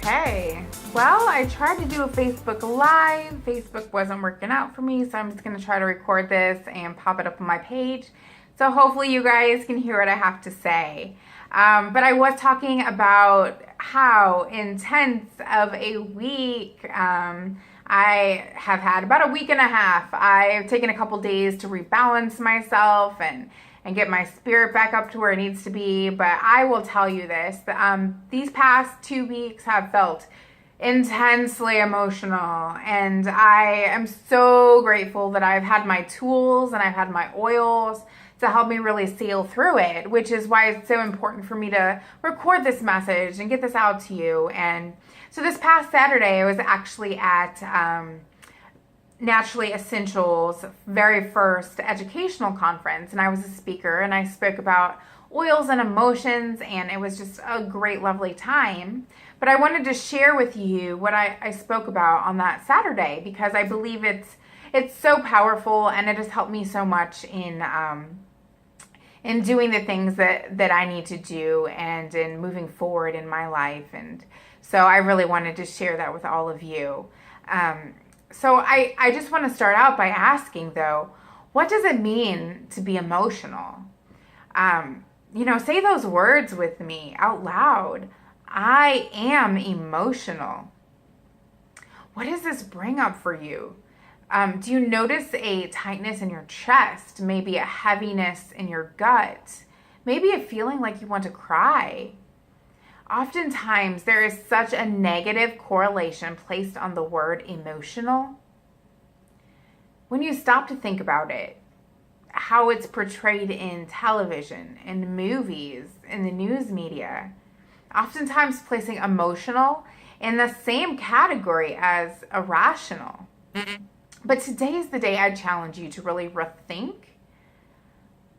Okay, well, I tried to do a Facebook Live. Facebook wasn't working out for me, so I'm just gonna try to record this and pop it up on my page. So hopefully you guys can hear what I have to say. But I was talking about how intense of a week I have had. About a week and a half. I've taken a couple days to rebalance myself and get my spirit back up to where it needs to be. But I will tell you this, these past 2 weeks have felt intensely emotional, and I am so grateful that I've had my tools and I've had my oils to help me really sail through it, which is why it's so important for me to record this message and get this out to you. And so this past Saturday, I was actually at Naturally Essentials' very first educational conference, and I was a speaker, and I spoke about oils and emotions, and it was just a great, lovely time. But I wanted to share with you what I spoke about on that Saturday, because I believe it's so powerful, and it has helped me so much in doing the things that I need to do and in moving forward in my life. And so I really wanted to share that with all of you. So I just want to start out by asking, though, what does it mean to be emotional? Say those words with me out loud. I am emotional. What does this bring up for you? Do you notice a tightness in your chest? Maybe a heaviness in your gut? Maybe a feeling like you want to cry? Oftentimes, there is such a negative correlation placed on the word emotional. When you stop to think about it, how it's portrayed in television, in movies, in the news media, oftentimes placing emotional in the same category as irrational. But today is the day I challenge you to really rethink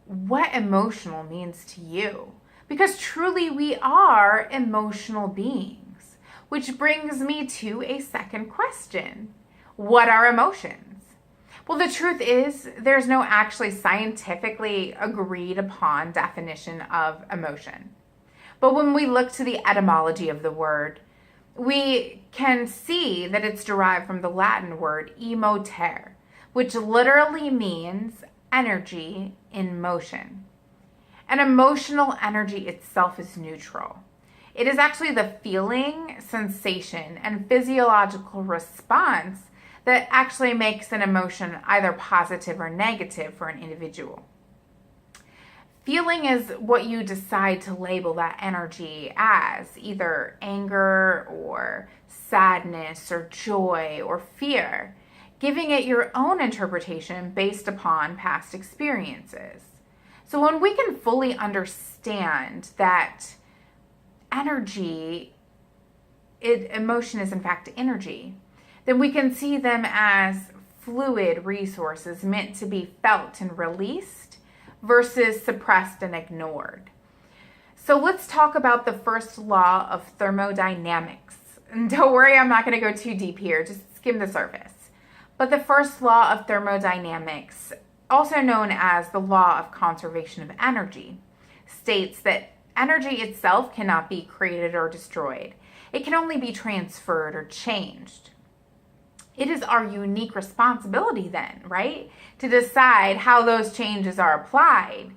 what emotional means to you. Because truly we are emotional beings, which brings me to a second question. What are emotions? Well, the truth is there's no actually scientifically agreed upon definition of emotion. But when we look to the etymology of the word, we can see that it's derived from the Latin word emotere, which literally means energy in motion. And emotional energy itself is neutral. It is actually the feeling, sensation, and physiological response that actually makes an emotion either positive or negative for an individual. Feeling is what you decide to label that energy as, either anger or sadness or joy or fear, giving it your own interpretation based upon past experiences. So when we can fully understand that emotion is in fact energy, then we can see them as fluid resources meant to be felt and released versus suppressed and ignored. So let's talk about the first law of thermodynamics. And don't worry, I'm not going to go too deep here, just skim the surface. But the first law of thermodynamics, also known as the law of conservation of energy, states that energy itself cannot be created or destroyed. It can only be transferred or changed. It is our unique responsibility then, right, to decide how those changes are applied.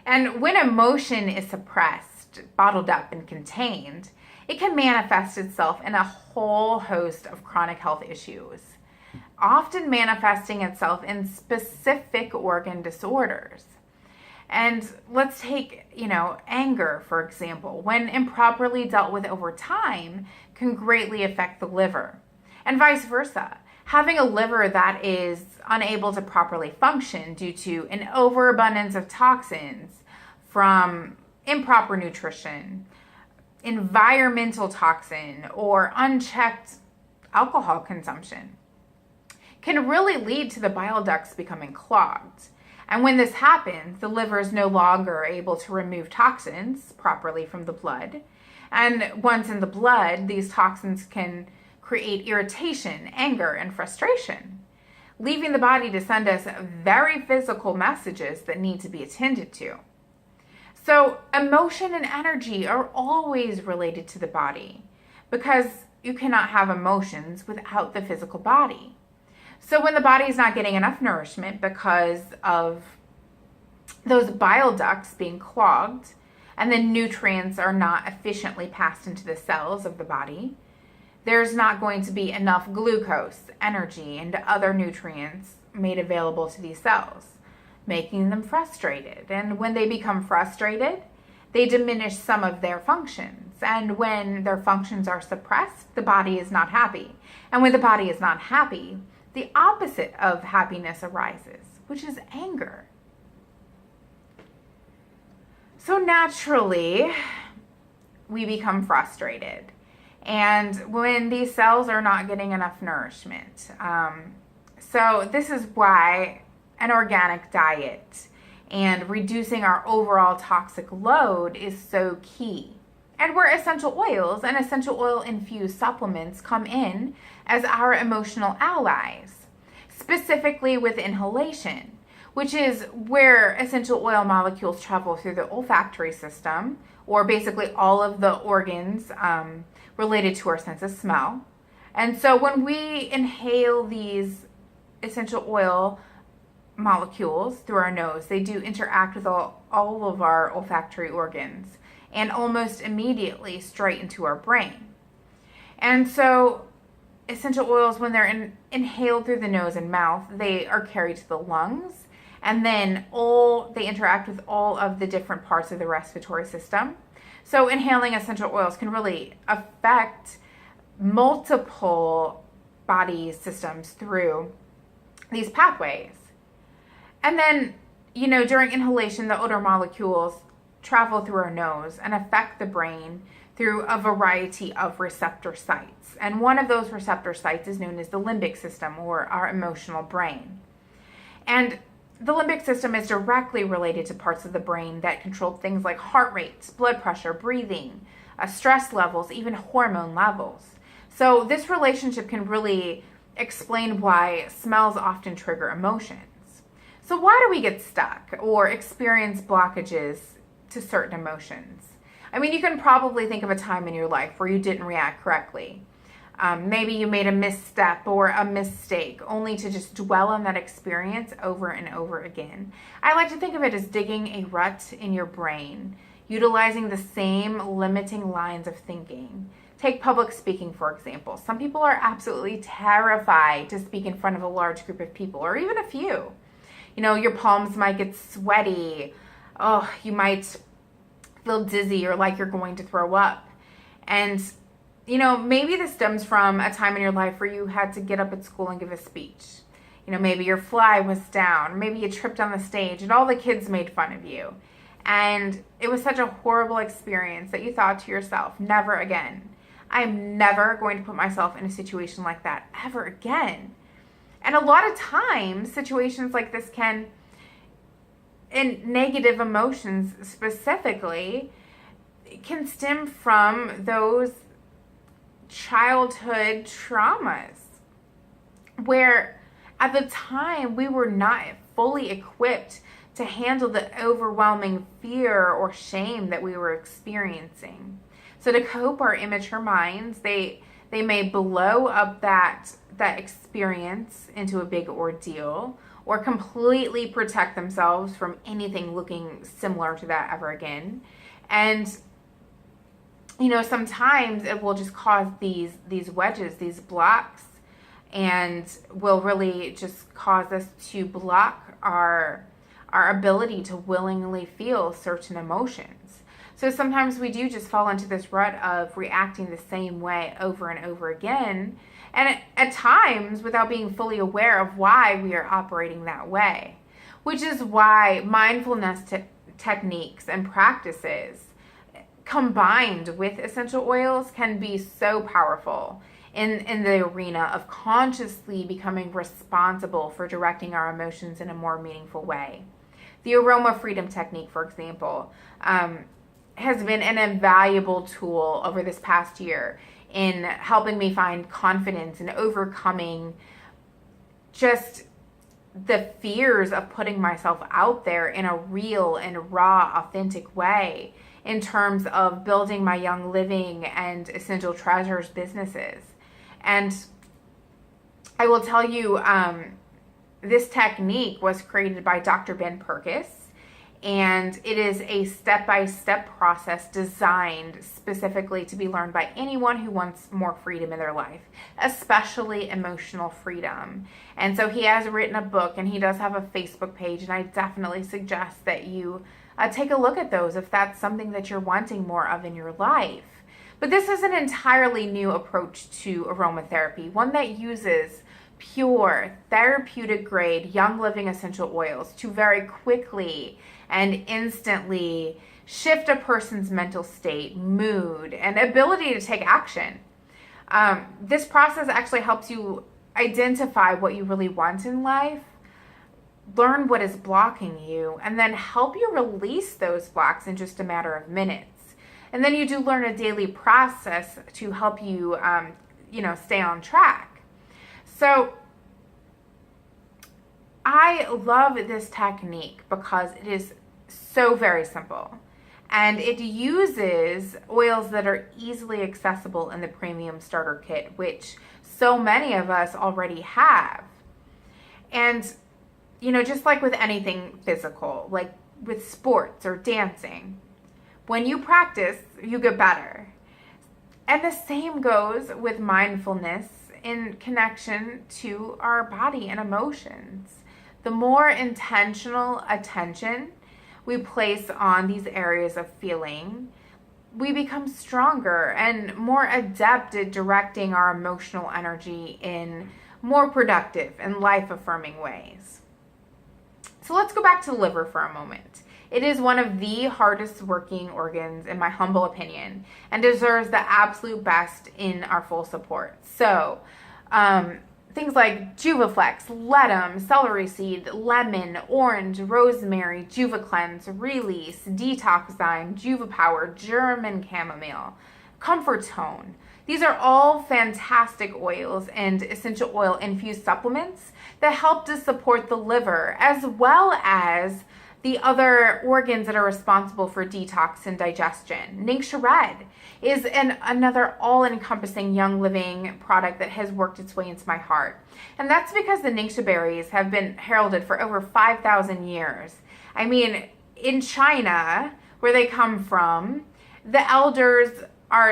And when emotion is suppressed, bottled up, and contained, it can manifest itself in a whole host of chronic health issues, often manifesting itself in specific organ disorders. And let's take, anger, for example, when improperly dealt with over time, can greatly affect the liver. And vice versa. Having a liver that is unable to properly function due to an overabundance of toxins from improper nutrition, environmental toxin, or unchecked alcohol consumption can really lead to the bile ducts becoming clogged. And when this happens, the liver is no longer able to remove toxins properly from the blood. And once in the blood, these toxins can create irritation, anger, and frustration, leaving the body to send us very physical messages that need to be attended to. So emotion and energy are always related to the body, because you cannot have emotions without the physical body. So when the body is not getting enough nourishment because of those bile ducts being clogged and the nutrients are not efficiently passed into the cells of the body, there's not going to be enough glucose, energy, and other nutrients made available to these cells, making them frustrated. And when they become frustrated, they diminish some of their functions. And when their functions are suppressed, the body is not happy. And when the body is not happy, the opposite of happiness arises, which is anger. So naturally, we become frustrated. And when these cells are not getting enough nourishment. So this is why an organic diet and reducing our overall toxic load is so key. And where essential oils and essential oil infused supplements come in as our emotional allies, specifically with inhalation, which is where essential oil molecules travel through the olfactory system, or basically all of the organs related to our sense of smell. And so when we inhale these essential oil molecules through our nose, they do interact with all of our olfactory organs and almost immediately straight into our brain. And so essential oils, when they're inhaled through the nose and mouth, they are carried to the lungs, and then they interact with all of the different parts of the respiratory system. So inhaling essential oils can really affect multiple body systems through these pathways. And then, during inhalation, the odor molecules travel through our nose and affect the brain through a variety of receptor sites. And one of those receptor sites is known as the limbic system, or our emotional brain. And the limbic system is directly related to parts of the brain that control things like heart rate, blood pressure, breathing, stress levels, even hormone levels. So this relationship can really explain why smells often trigger emotions. So why do we get stuck or experience blockages to certain emotions? I mean, you can probably think of a time in your life where you didn't react correctly. Maybe you made a misstep or a mistake, only to just dwell on that experience over and over again. I like to think of it as digging a rut in your brain, utilizing the same limiting lines of thinking. Take public speaking, for example. Some people are absolutely terrified to speak in front of a large group of people, or even a few. Your palms might get sweaty. Oh, you might feel dizzy or like you're going to throw up. And maybe this stems from a time in your life where you had to get up at school and give a speech. Maybe your fly was down, maybe you tripped on the stage and all the kids made fun of you. And it was such a horrible experience that you thought to yourself, never again. I'm never going to put myself in a situation like that ever again. And a lot of times, situations like this and negative emotions specifically, can stem from those childhood traumas where at the time we were not fully equipped to handle the overwhelming fear or shame that we were experiencing. So to cope, our immature minds, they may blow up that experience into a big ordeal, or completely protect themselves from anything looking similar to that ever again. And sometimes it will just cause these wedges, these blocks, and will really just cause us to block our ability to willingly feel certain emotions. So sometimes we do just fall into this rut of reacting the same way over and over again, and at times without being fully aware of why we are operating that way, which is why mindfulness techniques and practices combined with essential oils can be so powerful in the arena of consciously becoming responsible for directing our emotions in a more meaningful way. The aroma freedom technique, for example, has been an invaluable tool over this past year in helping me find confidence and overcoming just the fears of putting myself out there in a real and raw, authentic way, in terms of building my Young Living and Essential Treasures businesses. And I will tell you, this technique was created by Dr. Ben Perkis, and it is a step-by-step process designed specifically to be learned by anyone who wants more freedom in their life, especially emotional freedom. And so he has written a book, and he does have a Facebook page, and I definitely suggest that you take a look at those if that's something that you're wanting more of in your life. But this is an entirely new approach to aromatherapy, one that uses pure, therapeutic grade, Young Living essential oils to very quickly and instantly shift a person's mental state, mood, and ability to take action. This process actually helps you identify what you really want in life, learn what is blocking you, and then help you release those blocks in just a matter of minutes. And then you do learn a daily process to help you, stay on track. So I love this technique because it is so very simple, and it uses oils that are easily accessible in the premium starter kit, which so many of us already have. And just like with anything physical, like with sports or dancing, when you practice, you get better. And the same goes with mindfulness in connection to our body and emotions. The more intentional attention we place on these areas of feeling, we become stronger and more adept at directing our emotional energy in more productive and life-affirming ways. So let's go back to the liver for a moment. It is one of the hardest working organs, in my humble opinion, and deserves the absolute best in our full support. So, things like Juvaflex, Ledum, celery seed, lemon, orange, rosemary, JuvaCleanse, Release, Detoxzyme, JuvaPower, German chamomile, Comfortone. These are all fantastic oils and essential oil infused supplements that help to support the liver as well as the other organs that are responsible for detox and digestion. Ningxia Red is another all-encompassing Young Living product that has worked its way into my heart. And that's because the Ningxia berries have been heralded for over 5,000 years. I mean, in China, where they come from, the elders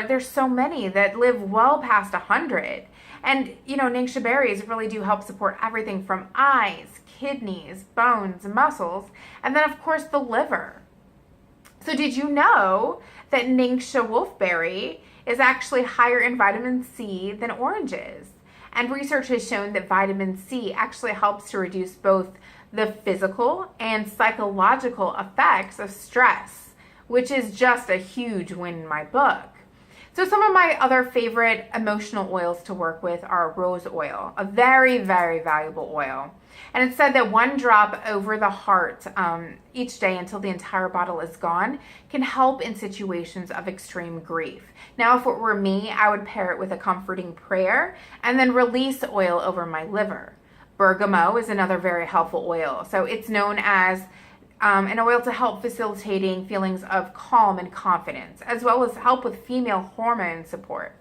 there's so many that live well past 100. And, Ningxia berries really do help support everything from eyes, kidneys, bones, muscles, and then, of course, the liver. So did you know that Ningxia wolfberry is actually higher in vitamin C than oranges? And research has shown that vitamin C actually helps to reduce both the physical and psychological effects of stress, which is just a huge win in my book. So some of my other favorite emotional oils to work with are rose oil, a very, very valuable oil. And it's said that 1 drop over the heart each day until the entire bottle is gone can help in situations of extreme grief. Now, if it were me, I would pair it with a comforting prayer and then release oil over my liver. Bergamot is another very helpful oil. So it's known as an oil to help facilitating feelings of calm and confidence, as well as help with female hormone support.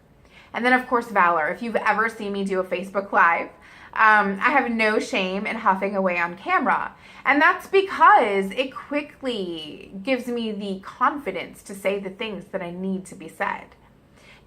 And then, of course, Valor. If you've ever seen me do a Facebook Live, I have no shame in huffing away on camera. And that's because it quickly gives me the confidence to say the things that I need to be said.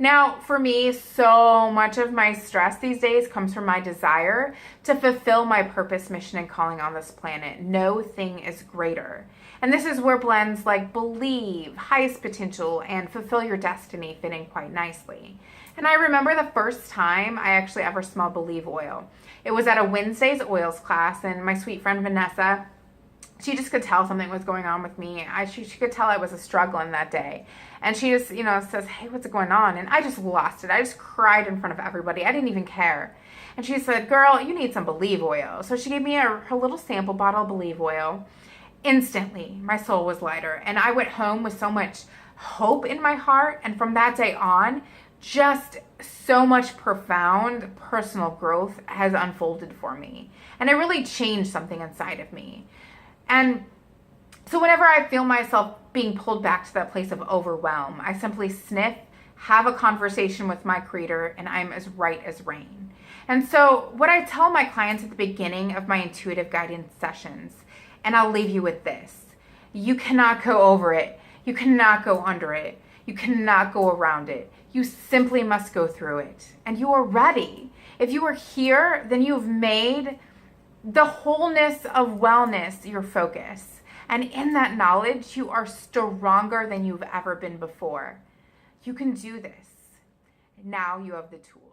Now, for me, so much of my stress these days comes from my desire to fulfill my purpose, mission, and calling on this planet. No thing is greater. And this is where blends like Believe, Highest Potential, and Fulfill Your Destiny fit in quite nicely. And I remember the first time I actually ever smelled Believe oil. It was at a Wednesday's oils class, and my sweet friend Vanessa, she just could tell something was going on with me. She could tell I was struggling that day. And she just, says, hey, what's going on? And I just lost it. I just cried in front of everybody. I didn't even care. And she said, girl, you need some Believe oil. So she gave me her little sample bottle of Believe oil. Instantly, my soul was lighter. And I went home with so much hope in my heart. And from that day on, just so much profound personal growth has unfolded for me. And it really changed something inside of me. And So whenever I feel myself being pulled back to that place of overwhelm, I simply sniff, have a conversation with my creator, and I'm as right as rain. And so what I tell my clients at the beginning of my intuitive guidance sessions, and I'll leave you with this: you cannot go over it. You cannot go under it. You cannot go around it. You simply must go through it. And you are ready. If you are here, then you've made the wholeness of wellness your focus. And in that knowledge, you are stronger than you've ever been before. You can do this. Now you have the tools.